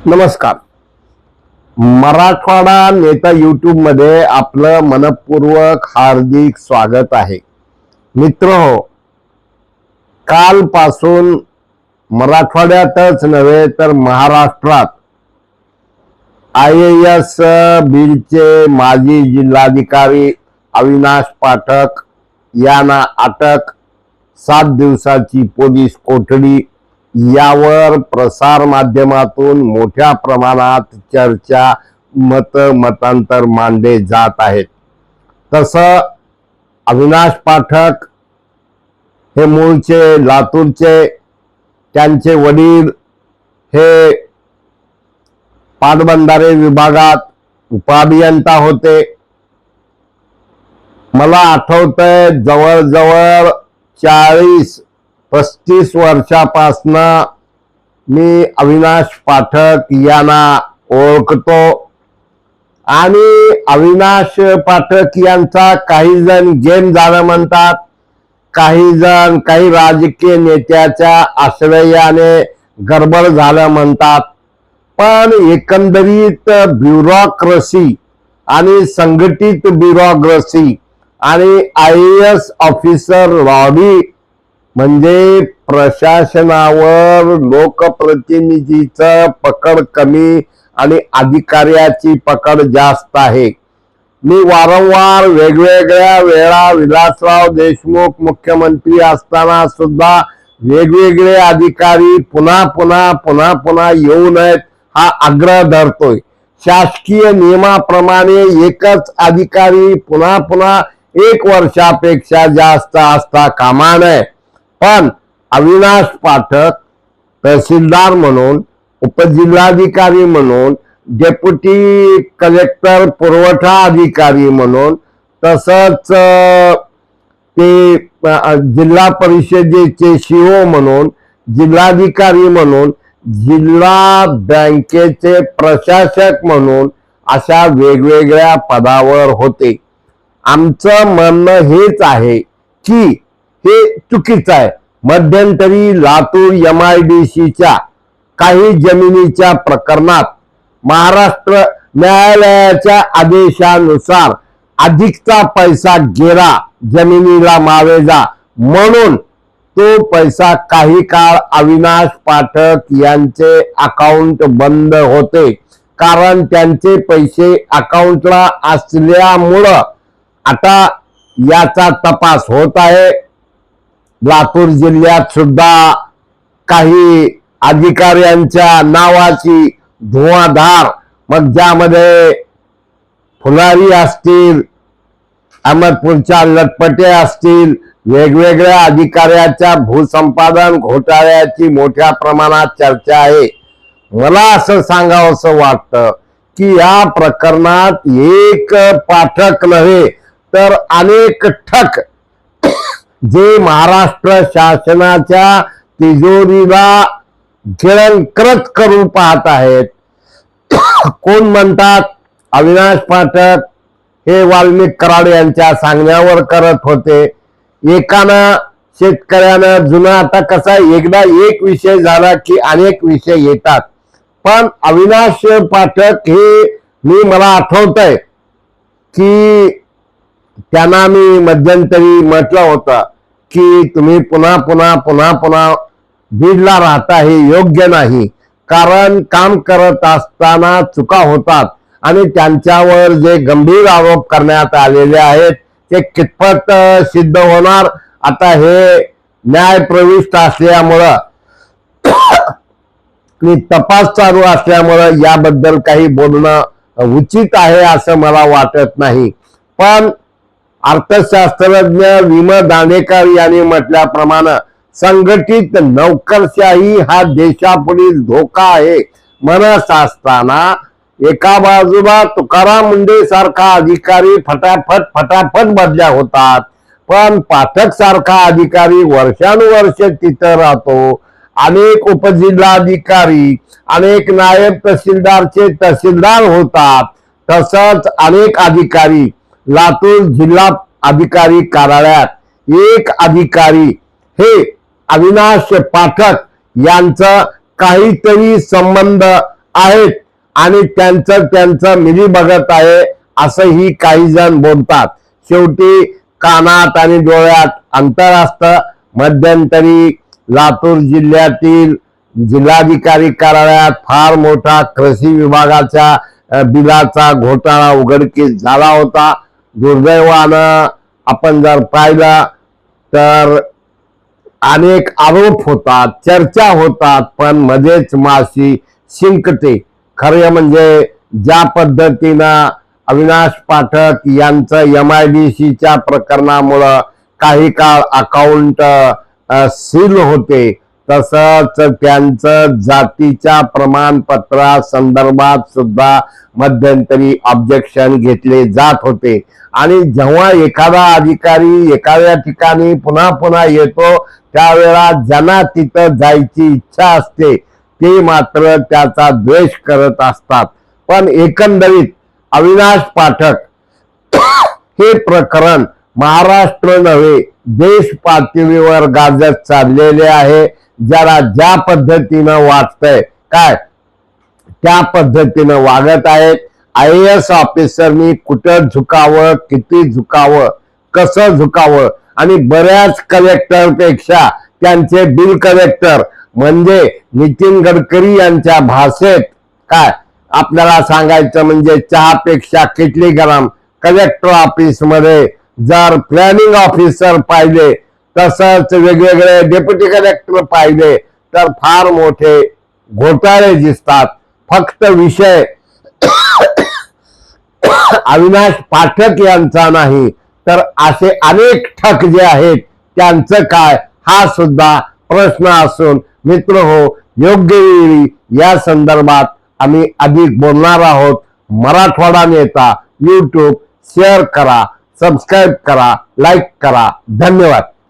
नमस्कार. मराठवाडा नेता यूट्यूब मध्ये आपलं मनपूर्वक हार्दिक स्वागत आहे. मित्रहो, कालपासून मराठवाड्यातच नव्हे तर महाराष्ट्रात IAS बीडचे माजी जिल्हाधिकारी अविनाश पाठक यांना अटक, 7 दिवसाची पोलीस कोठडी यावर प्रसार माध्यमातून मोठ्या प्रमाणात चर्चा, मतांतर मांडले जात आहेत. तसं अविनाश पाठक हे मूळचे लातूरचे, त्यांचे वडील हे पाटबंधारे विभागात उपअभियंता होते. मला आठवतंय जवळजवळ 40-35 वर्षापासून मी अविनाश पाठक यांना ओळखतो आणि अविनाश पाठक यांचा काही जण गेम झालं म्हणतात, काही जण काही राजकीय नेत्याच्या आश्रयाने गडबड झालं म्हणतात. पण एकंदरीत ब्युरोक्रेसी आणि संघटित ब्युरोक्रेसी आणि IAS ऑफिसर लॉबी म्हणजे प्रशासनावर लोकप्रतिनिधीचं पकड कमी आणि अधिकाऱ्याची पकड जास्त आहे. मी वारंवार वेगवेगळ्या वेळा विलासराव देशमुख मुख्यमंत्री असताना सुद्धा वेगवेगळे अधिकारी पुन्हा पुन्हा येऊ नयेत हा आग्रह धरतोय. शासकीय नियमाप्रमाणे एकच अधिकारी पुन्हा 1 वर्षापेक्षा जास्त असता कामा नये. पण अविनाश पाठक तहसीलदार म्हणून, उपजिल्हाधिकारी म्हणून, डेप्युटी कलेक्टर पुरवठा अधिकारी म्हणून, तसंच ते जिल्हा परिषदेचे CO म्हणून, जिल्हाधिकारी म्हणून, जिल्हा बँकेचे प्रशासक म्हणून अशा वेगवेगळ्या पदावर होते. आमचं म्हणणं हेच आहे की हे चुकीचं आहे. मध्यंतरी लातूर MIDCच्या काही जमिनीच्या प्रकरणात महाराष्ट्र न्यायालयाच्या आदेशानुसार अधिकचा पैसा गेला, जमिनीला मावेजा म्हणून तो पैसा काही काळ अविनाश पाठक यांचे अकाउंट बंद होते. कारण त्यांचे पैसे अकाउंटला असल्यामुळं आता याचा तपास होत आहे. लातूर जिल्ह्यात सुद्धा काही अधिकाऱ्यांच्या नावाची धुवाधार, मग ज्यामध्ये फुलारी असतील, अहमदपूरच्या लटपटे असतील, वेगवेगळ्या अधिकाऱ्याच्या भूसंपादन घोटाळ्याची मोठ्या प्रमाणात चर्चा आहे. मला असं सांगावंसं वाटतं की या प्रकरणात एक पाठक नव्हे तर अनेक ठक जे महाराष्ट्र शासनाच्या तिजोरीला गिळंकृत करून पाहत आहेत. कोण म्हणतात अविनाश पाठक हे वाल्मिक कराड यांच्या सांगण्यावर करत होते. एकानं शेतकऱ्यानं जुना, आता कसा एकदा एक विषय झाला की अनेक विषय येतात. पण अविनाश पाठक हे मला आठवतंय की त्यांना मी मध्यंतरी म्हटलं होतं की तुम्ही पुन्हा बीडला राहता हे योग्य नाही. कारण काम करत असताना चुका होतात आणि त्यांच्यावर जे गंभीर आरोप करण्यात आलेले आहेत ते कितपत सिद्ध होणार, आता हे न्याय प्रविष्ट असल्यामुळं तपास चालू असल्यामुळं याबद्दल काही बोलणं उचित आहे असं मला वाटत नाही. पण अर्थशास्त्रज्ञ विम दांडेकर यांनी म्हटल्याप्रमाणे संघटित नोकरशाही हा देशापुढील धोका आहे म्हणत असताना एका बाजूला तुकाराम मुंडे सारखा अधिकारी फटाफट बदल्या होतात, पण पाठक सारखा अधिकारी वर्षानुवर्ष तिथं राहतो. अनेक उपजिल्हाधिकारी, अनेक नायब तहसीलदारचे तहसीलदार होतात. तसंच अनेक अधिकारी लातूर जिल्हा अधिकारी कार्यालयात एक अधिकारी हे अविनाश पाठक यांचा काहीतरी संबंध आहेत आणि त्यांचं मिली बघत आहे असंही काही जण बोलतात. शेवटी कानात आणि डोळ्यात अंतर असतं. मध्यंतरी लातूर जिल्ह्यातील जिल्हाधिकारी कार्यालयात फार मोठा कृषी विभागाच्या बिलाचा घोटाळा उघडकीस झाला होता. दुर्दैवानं आपण जर पाहिलं तर अनेक आरोप होतात, चर्चा होतात, पण मध्येच माशी शिंकते. खरं म्हणजे ज्या पद्धतीनं अविनाश पाठक यांचं MIDCच्या प्रकरणामुळं काही काळ अकाउंट सील होते, तसंच त्यांचं जातीच्या प्रमाणपत्रासंदर्भात सुद्धा मध्यंतरी ऑब्जेक्शन घेतले जात होते. आणि जेव्हा एखादा अधिकारी एखाद्या ठिकाणी पुन्हा पुन्हा येतो त्यावेळेला ज्यांना तिथं जायची इच्छा असते ते मात्र त्याचा द्वेष करत असतात. पण एकंदरीत अविनाश पाठक हे प्रकरण महाराष्ट्र नव्हे देश पातळीवर गाजत चाललेले आहे. जरा ज्या पद्धतीनं वाटतंय काय त्या पद्धतीनं वागत आहेत. IAS ऑफिसरनी कुठं झुकावं, किती झुकावं, कसं झुकावं आणि बऱ्याच कलेक्टर पेक्षा त्यांचे बिल कलेक्टर म्हणजे नितीन गडकरी यांच्या भाषेत काय आपल्याला सांगायचं म्हणजे चहापेक्षा किटली गरम. कलेक्टर ऑफिस मध्ये जर प्लॅनिंग ऑफिसर पाहिले तसंच वेगवेगळे डेप्युटी कलेक्टर पाहिले तर फार मोठे घोटाळे दिसतात. फक्त विषय अविनाश पाठक यांचा नाही तर असे अनेक ठग जे आहेत त्यांचं काय हा सुद्धा प्रश्न असून मित्र हो, योग्य वेळी या संदर्भात आम्ही अधिक बोलणार आहोत. मराठवाडा नेता YouTube शेअर करा, सबस्क्राईब करा, लाईक करा. धन्यवाद.